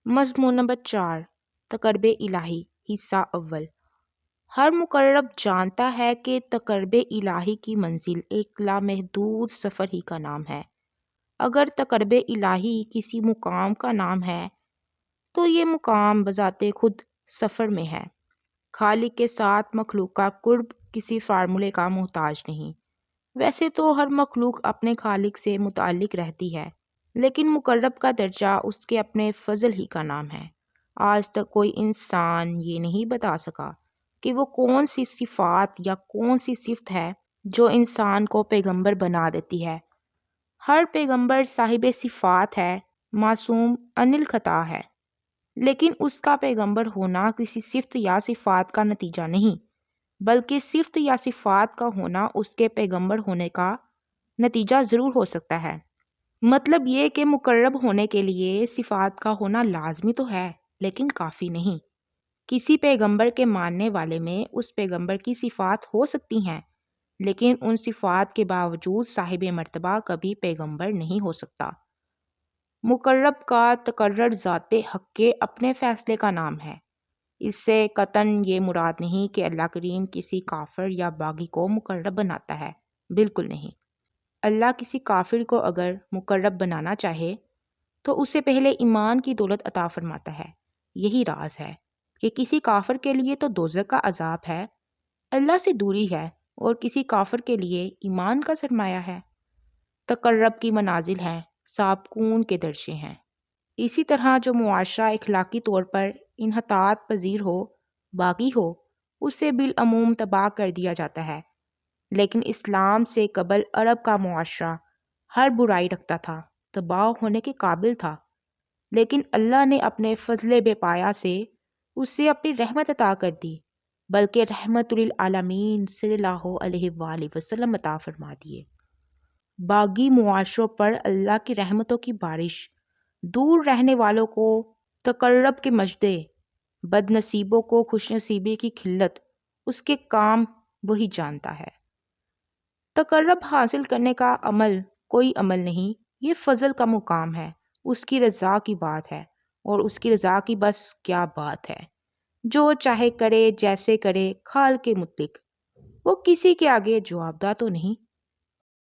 مضمون نمبر 4، تقرب الہی، حصہ اول۔ ہر مقرب جانتا ہے کہ تقرب الہی کی منزل ایک لامحدود سفر ہی کا نام ہے۔ اگر تقرب الہی کسی مقام کا نام ہے تو یہ مقام بذات خود سفر میں ہے۔ خالق کے ساتھ مخلوق کا قرب کسی فارمولے کا محتاج نہیں۔ ویسے تو ہر مخلوق اپنے خالق سے متعلق رہتی ہے، لیکن مقرب کا درجہ اس کے اپنے فضل ہی کا نام ہے۔ آج تک کوئی انسان یہ نہیں بتا سکا کہ وہ کون سی صفات یا کون سی صفت ہے جو انسان کو پیغمبر بنا دیتی ہے۔ ہر پیغمبر صاحب صفات ہے، معصوم عن الخطا ہے، لیکن اس کا پیغمبر ہونا کسی صفت یا صفات کا نتیجہ نہیں، بلکہ صفت یا صفات کا ہونا اس کے پیغمبر ہونے کا نتیجہ ضرور ہو سکتا ہے۔ مطلب یہ کہ مقرب ہونے کے لیے صفات کا ہونا لازمی تو ہے، لیکن کافی نہیں۔ کسی پیغمبر کے ماننے والے میں اس پیغمبر کی صفات ہو سکتی ہیں، لیکن ان صفات کے باوجود صاحب مرتبہ کبھی پیغمبر نہیں ہو سکتا۔ مقرب کا تقرر ذات حق کے اپنے فیصلے کا نام ہے۔ اس سے قطعاً یہ مراد نہیں کہ اللہ کریم کسی کافر یا باغی کو مقرب بناتا ہے، بالکل نہیں۔ اللہ کسی کافر کو اگر مقرب بنانا چاہے تو اسے پہلے ایمان کی دولت عطا فرماتا ہے۔ یہی راز ہے کہ کسی کافر کے لیے تو دوزخ کا عذاب ہے، اللہ سے دوری ہے، اور کسی کافر کے لیے ایمان کا سرمایہ ہے۔ تقرب کی منازل ہیں، سابقون کے درجے ہیں۔ اسی طرح جو معاشرہ اخلاقی طور پر انحطاط پذیر ہو، باغی ہو، اسے بالعموم تباہ کر دیا جاتا ہے، لیکن اسلام سے قبل عرب کا معاشرہ ہر برائی رکھتا تھا، تباہ ہونے کے قابل تھا، لیکن اللہ نے اپنے فضل بے پایا سے اسے اپنی رحمت عطا کر دی، بلکہ رحمت للعالمین صلی اللہ علیہ وآلہ وسلم عطا فرما دیے۔ باغی معاشروں پر اللہ کی رحمتوں کی بارش، دور رہنے والوں کو تقرب کے مژدے، بد نصیبوں کو خوش نصیبی کی کھلت، اس کے کام وہی جانتا ہے۔ تقرب حاصل کرنے کا عمل کوئی عمل نہیں، یہ فضل کا مقام ہے، اس کی رضا کی بات ہے، اور اس کی رضا کی بس کیا بات ہے۔ جو چاہے کرے، جیسے کرے، خالق کے متعلق وہ کسی کے آگے جوابدہ تو نہیں۔